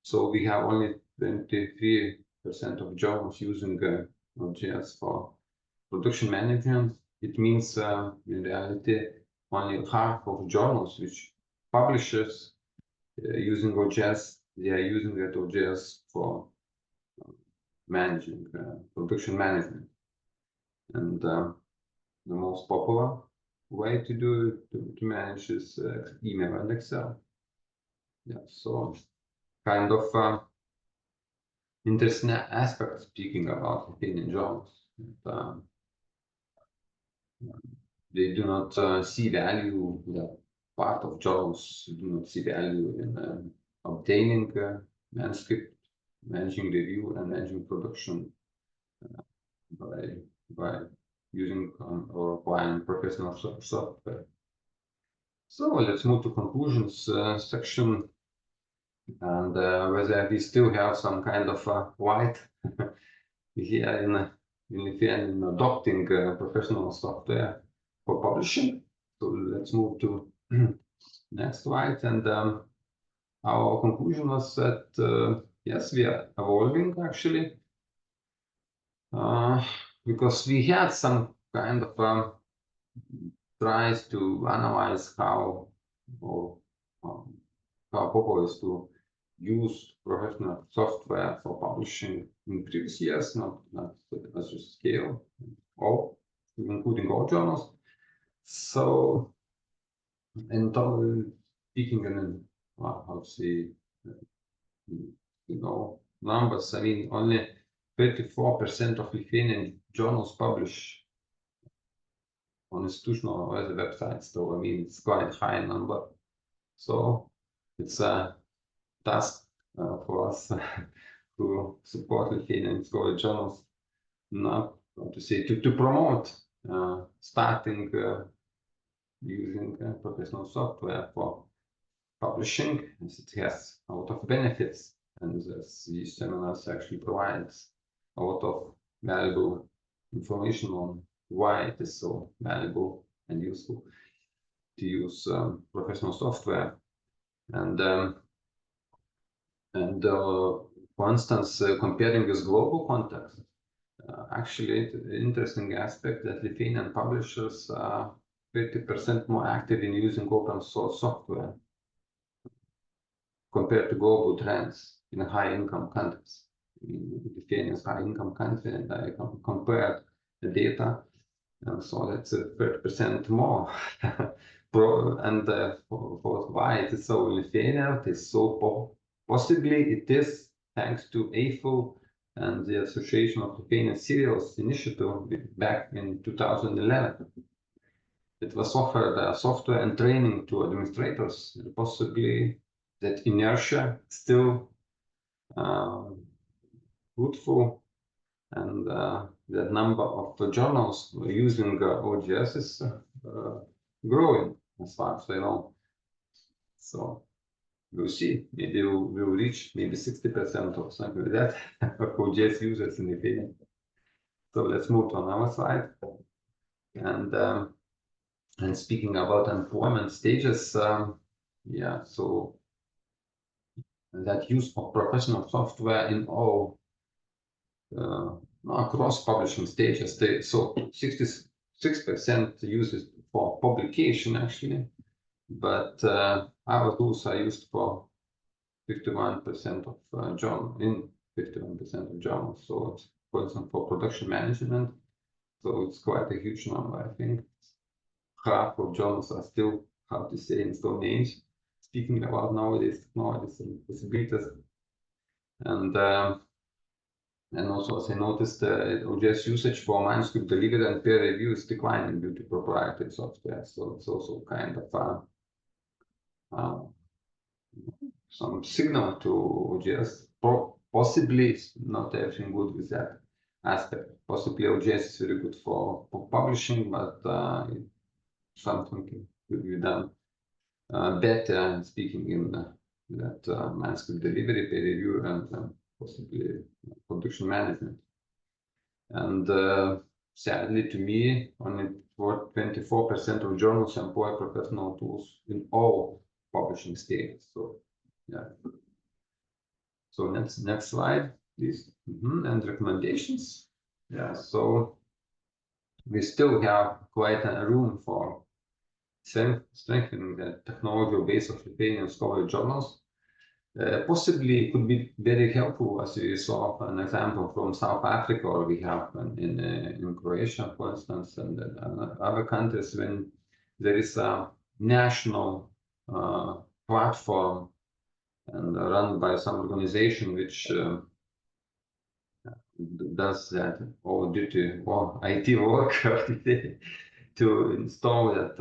so we have only 23% of journals using OJS for production management. It means in reality only half of journals which publishers using OJS, they are using that OJS for managing production management. And the most popular way to do to manage is email and Excel. Yeah, so kind of interesting aspect speaking about opinion journals. And, they do not see value. The part of journals do not see value in obtaining manuscript, managing review, and managing production by using or applying professional software. So let's move to conclusions section, and whether we still have some kind of light here in Lithuania in adopting professional software for publishing. So let's move to next slide. And our conclusion was that yes, we are evolving actually, because we had some kind of tries to analyze how popular is to use professional software for publishing in previous years, not as a scale, all, including all journals. So, and speaking in, how to say, numbers, I mean, only 34% of Lithuanian journals publish on institutional websites, so I mean, it's quite a high number. So it's a task for us to support Lithuanian scholarly journals, not to say to promote starting using professional software for publishing, as it has a lot of benefits, and these seminars actually provides a lot of valuable information on why it is so valuable and useful to use professional software. And for instance, comparing with global context, actually the interesting aspect that Lithuanian publishers are 50% more active in using open source software compared to global trends in high-income countries. Lithuania is a high-income country, and I compared the data, and so that's 30% more. And for why it is so in Lithuania, it is so possibly it is thanks to EIFL and the Association of Lithuanian Serials initiative back in 2011. It was offered software and training to administrators, possibly that inertia still fruitful, and that number of journals using OJS is growing as far as I know. So we'll see, maybe we'll reach maybe 60% or something like that of OJS users in Lithuania. So let's move to another slide. And speaking about employment stages, yeah, so that use of professional software in all across publishing stages. So 66% uses for publication actually, but our tools are used for 51% of journals. So it's, for example, for production management. So it's quite a huge number, I think. Half of journals are still, how to say, in stone age. Speaking about nowadays technologies and possibilities, and also, as I noticed, OJS usage for manuscript delivery and peer review is declining due to proprietary software. So it's also kind of some signal to OJS. Possibly not everything good with that aspect. Possibly OJS is very good for publishing, but something could be done better, speaking in that manuscript delivery, peer review, and possibly production management. And sadly, to me, only 24% of journals employ professional tools in all publishing stages. So, yeah. So next slide, please. And recommendations. Yeah. So we still have quite a room for strengthening the technological base of Lithuanian scholarly journals. Possibly it could be very helpful, as we saw an example from South Africa, or we have in Croatia, for instance, and other countries, when there is a national platform and run by some organization which does that all duty or IT work to install that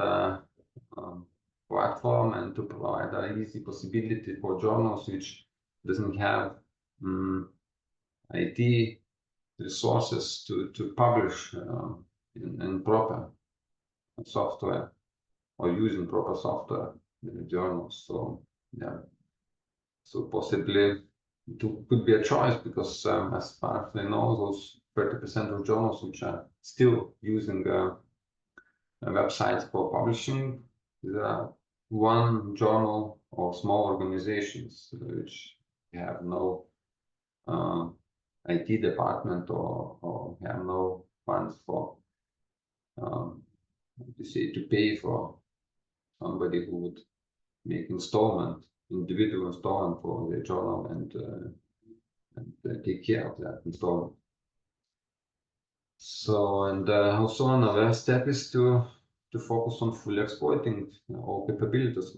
platform and to provide an easy possibility for journals which doesn't have IT resources to publish in proper software. or using proper software in the journals. So yeah, so possibly it could be a choice, because as far as I know, those 30% of journals which are still using websites for publishing, there are one journal or small organizations which have no IT department or have no funds for to pay for somebody who would make individual installment for the journal and take care of that installment. So, and also another step is to focus on fully exploiting all capabilities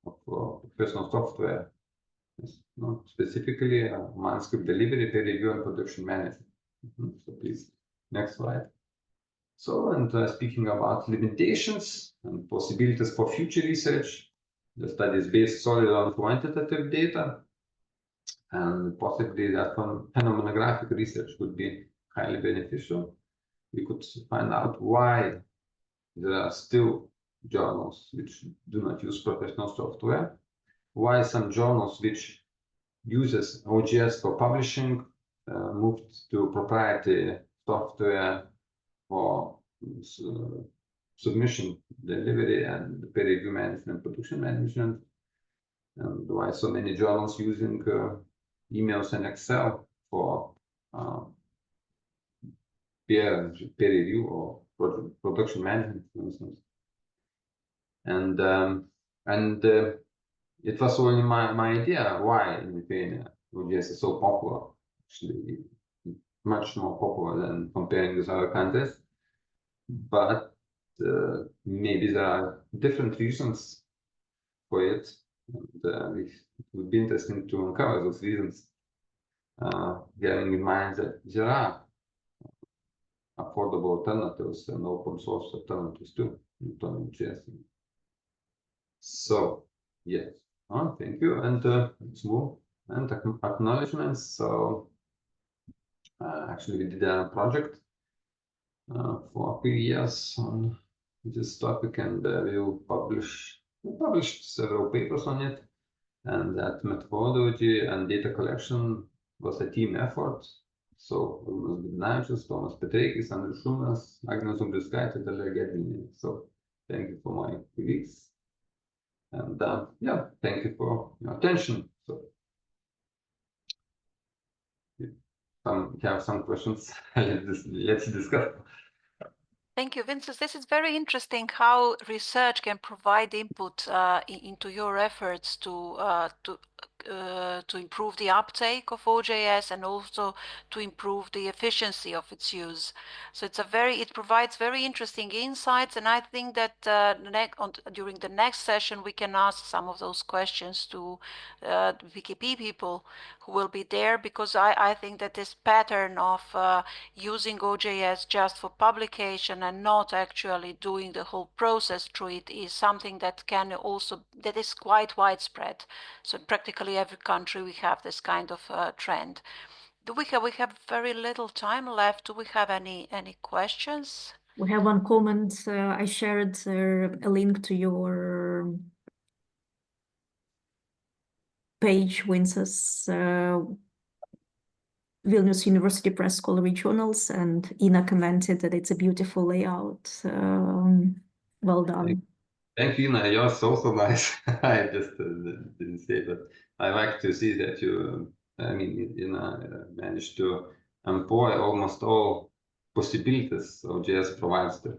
of professional software. Not specifically manuscript delivery, peer review, and production management. So please, next slide. So, and speaking about limitations and possibilities for future research, the study is based solely on quantitative data, and possibly that phenomenographic research would be highly beneficial. We could find out why there are still journals which do not use professional software, why some journals which uses OJS for publishing moved to proprietary software for submission, delivery, and peer review management, production management, and why so many journals using emails and Excel for peer review or production management, for instance. And it was only my idea why in Lithuania OJS is so popular, actually much more popular than comparing with other countries. But maybe there are different reasons for it, and it would be interesting to uncover those reasons, bearing in mind that there are affordable alternatives and open source alternatives too in OJS. So yes, thank you, and let's move and acknowledgements. So actually we did a project for a few years on this topic, and we published several papers on it, and that methodology and data collection was a team effort. So Vilnius Grigas, Tomas Petreikis, Andrius Šuminas, Agnes Umbriskaitė, Dalia Gedminė. So thank you for my colleagues, and yeah, thank you for your attention. So if you have some questions, let's discuss. Thank you, Vincas. This is very interesting how research can provide input into your efforts to improve the uptake of OJS and also to improve the efficiency of its use. So it provides very interesting insights, and I think that during the next session we can ask some of those questions to VKP people who will be there, because I think that this pattern of using OJS just for publication and not actually doing the whole process through it is something that is quite widespread. So in practically every country we have this kind of trend. We have very little time left. Do we have any questions? We have one comment. I shared a link to your page, Vincas. Vilnius University Press School Journals, and Ina commented that it's a beautiful layout. Well done. Thank you, Ina. Yours also nice. I just didn't say, but I like to see that you, Ina managed to employ almost all possibilities OJS provides to.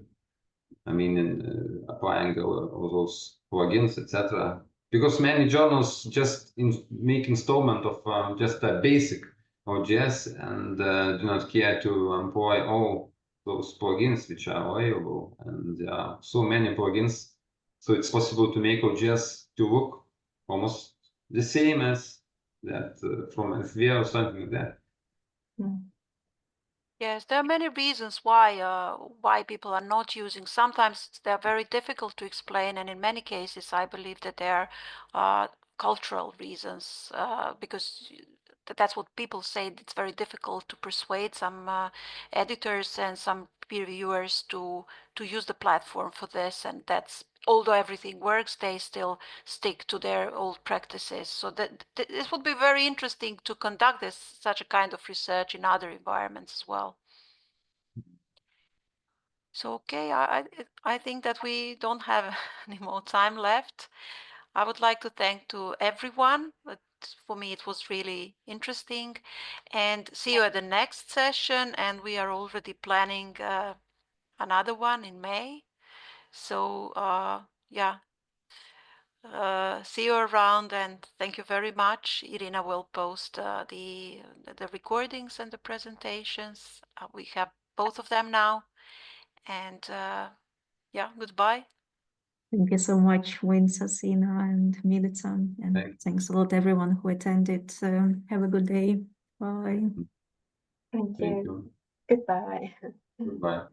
In applying all those plugins, etc. Because many journals just make installment of just a basic OJS and do not care to employ all those plugins which are available, and there are so many plugins, so it's possible to make OJS to look almost the same as that from SVR or something like that. Yes, there are many reasons why people are not using. Sometimes they're very difficult to explain, and in many cases I believe that there are cultural reasons, because that's what people say. It's very difficult to persuade some editors and some peer reviewers to use the platform for this, and that's, although everything works, they still stick to their old practices. So that this would be very interesting to conduct such a kind of research in other environments as well. So okay, I think that we don't have any more time left. I would like to thank to everyone. But for me, it was really interesting, and see you at the next session. And we are already planning another one in May. So yeah, see you around, and thank you very much. Irina will post the recordings and the presentations. We have both of them now, and yeah, goodbye. Thank you so much, Vincas, Ina, and Milica, and thanks a lot everyone who attended. Have a good day. Bye. Thank you. Goodbye. Goodbye.